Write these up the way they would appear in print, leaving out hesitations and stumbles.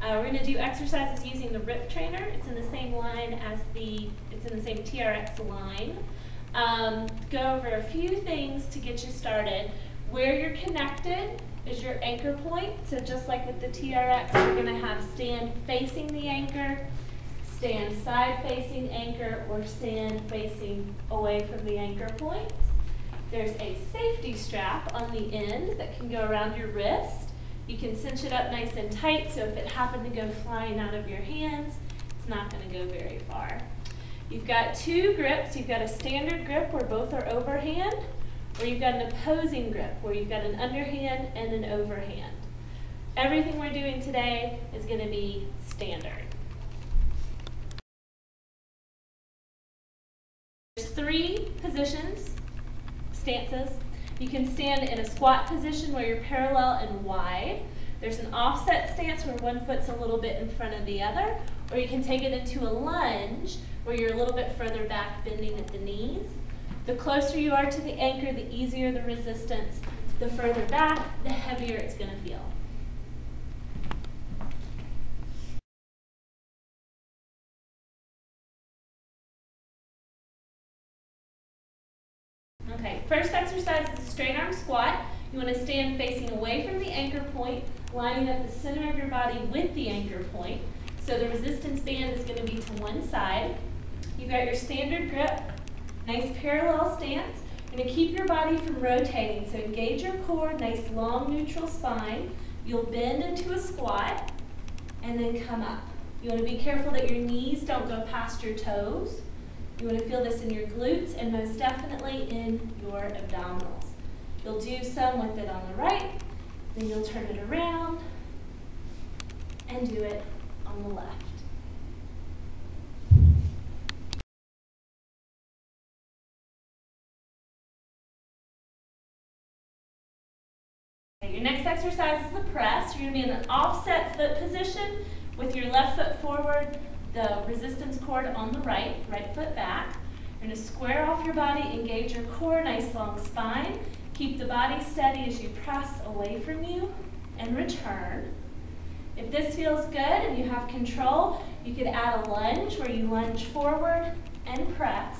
We're going to do exercises using the RipTrainer. It's in the same line as it's in the same TRX line. Go over a few things to get you started. Where you're connected is your anchor point. So just like with the TRX, we're going to have stand facing the anchor, stand side facing anchor, or stand facing away from the anchor point. There's a safety strap on the end that can go around your wrist. You can cinch it up nice and tight, so if it happened to go flying out of your hands, it's not going to go very far. You've got two grips. You've got a standard grip where both are overhand, or you've got an opposing grip where you've got an underhand and an overhand. Everything we're doing today is going to be standard. There's three positions, stances. You can stand in a squat position where you're parallel and wide. There's an offset stance where one foot's a little bit in front of the other, or you can take it into a lunge where you're a little bit further back, bending at the knees. The closer you are to the anchor, the easier the resistance. The further back, the heavier it's going to feel. Okay, first exercise is a straight arm squat. You want to stand facing away from the anchor point, lining up the center of your body with the anchor point. So the resistance band is going to be to one side. You've got your standard grip, nice parallel stance. You're going to keep your body from rotating, so engage your core, nice long neutral spine. You'll bend into a squat and then come up. You want to be careful that your knees don't go past your toes. You want to feel this in your glutes and most definitely in your abdominals. You'll do some with it on the right, then you'll turn it around and do it on the left. Okay, your next exercise is the press. You're going to be in an offset foot position with your left foot forward, the resistance cord on the right foot back. You're going to square off your body, engage your core, nice long spine. Keep the body steady as you press away from you and return. If this feels good and you have control, you could add a lunge where you lunge forward and press,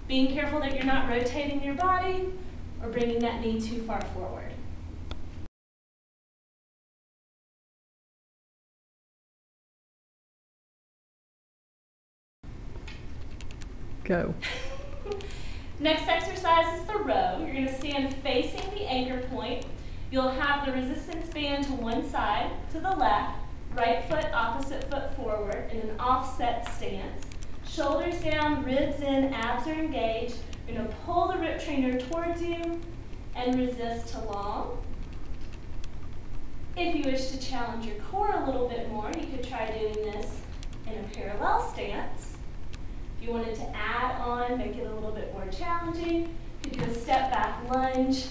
being careful that you're not rotating your body or bringing that knee too far forward. Go. Next exercise is the row. You're going to stand facing the anchor point. You'll have the resistance band to one side, to the left, right foot, opposite foot forward in an offset stance. Shoulders down, ribs in, abs are engaged. You're going to pull the RipTrainer towards you and resist to long. If you wish to challenge your core a little bit more, you could try doing this in a parallel stance. If you wanted to add on, make it a little bit more challenging, you could do a step back lunge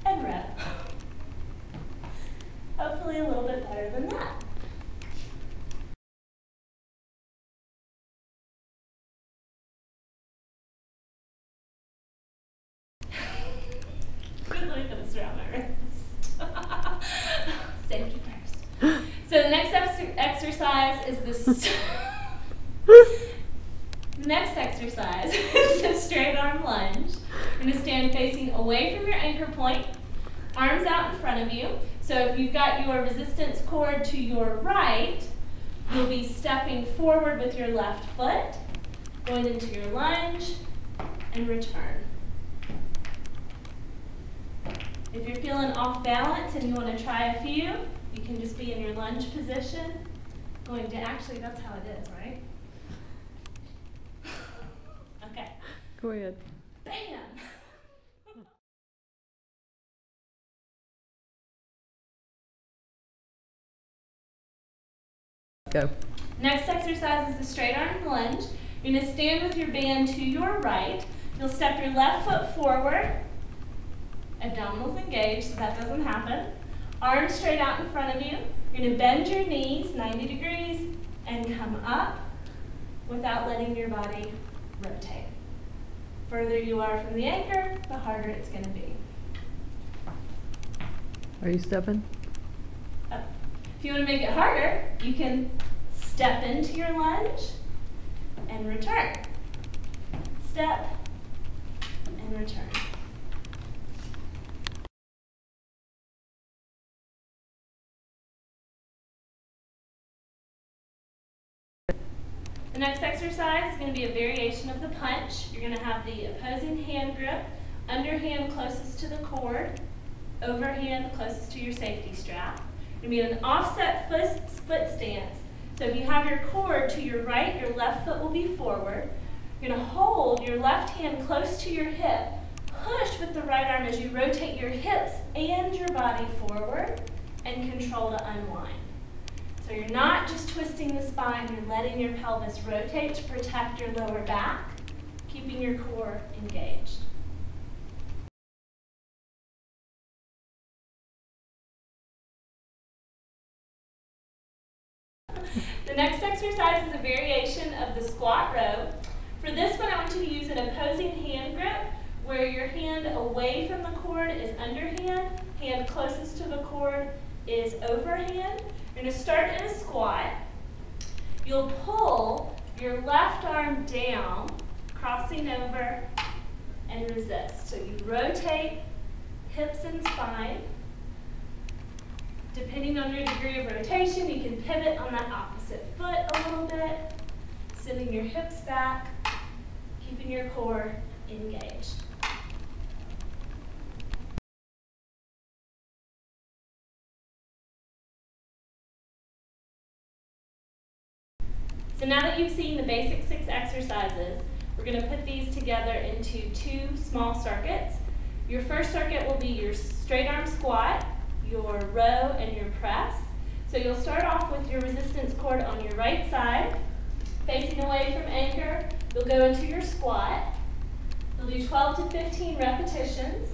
and rep. Hopefully a little bit better than that. Good, let me put this around my wrist. Safety first. So the next exercise is this. Next exercise is a straight arm lunge. You're going to stand facing away from your anchor point, arms out in front of you. So if you've got your resistance cord to your right, you'll be stepping forward with your left foot, going into your lunge, and return. If you're feeling off balance and you want to try a few, you can just be in your lunge position. Going to, actually, that's how it is, right? Okay. Go ahead. Bam! Go. Next exercise is the straight arm lunge. You're going to stand with your band to your right. You'll step your left foot forward. Abdominals engaged, so that doesn't happen. Arms straight out in front of you. You're going to bend your knees 90 degrees and come up without letting your body rotate. Further you are from the anchor, the harder it's going to be. Are you stepping? Up. If you want to make it harder, you can step into your lunge and return. Step and return. The next exercise is going to be a variation of the punch. You're going to have the opposing hand grip, underhand closest to the cord, overhand closest to your safety strap. You're going to be in an offset foot stance. So if you have your cord to your right, your left foot will be forward. You're going to hold your left hand close to your hip. Push with the right arm as you rotate your hips and your body forward and control to unwind. So you're not just twisting the spine, you're letting your pelvis rotate to protect your lower back, keeping your core engaged. The next exercise is a variation of the squat row. For this one, I want you to use an opposing hand grip where your hand away from the cord is underhand, hand closest to the cord is overhand. You're going to start in a squat. You'll pull your left arm down, crossing over, and resist. So you rotate hips and spine. Depending on your degree of rotation, you can pivot on that opposite foot a little bit, sending your hips back, keeping your core engaged. So now that you've seen the basic 6 exercises, we're going to put these together into 2 small circuits. Your first circuit will be your straight arm squat, your row, and your press. So you'll start off with your resistance cord on your right side, facing away from anchor. You'll go into your squat. You'll do 12 to 15 repetitions.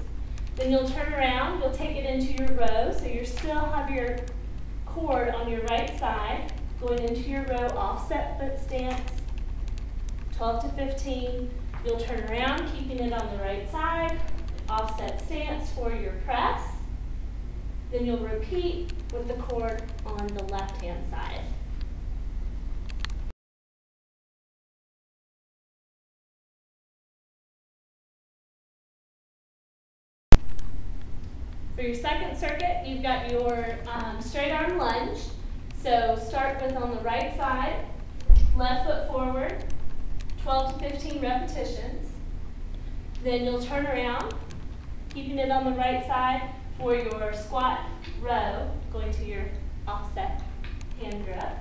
Then you'll turn around, you'll take it into your row, so you still have your cord on your right side, going into your row, offset foot stance, 12 to 15. You'll turn around, keeping it on the right side, offset stance for your press. Then you'll repeat with the cord on the left-hand side. For your second circuit, you've got your straight arm lunge. So start with on the right side, left foot forward, 12 to 15 repetitions. Then you'll turn around, keeping it on the right side for your squat row, going to your offset hand grip.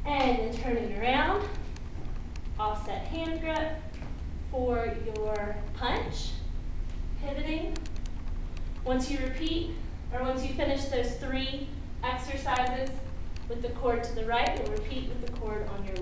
And then turning around, offset hand grip for your punch, pivoting. Once you finish those 3 exercises with the cord to the right, you'll repeat with the cord on your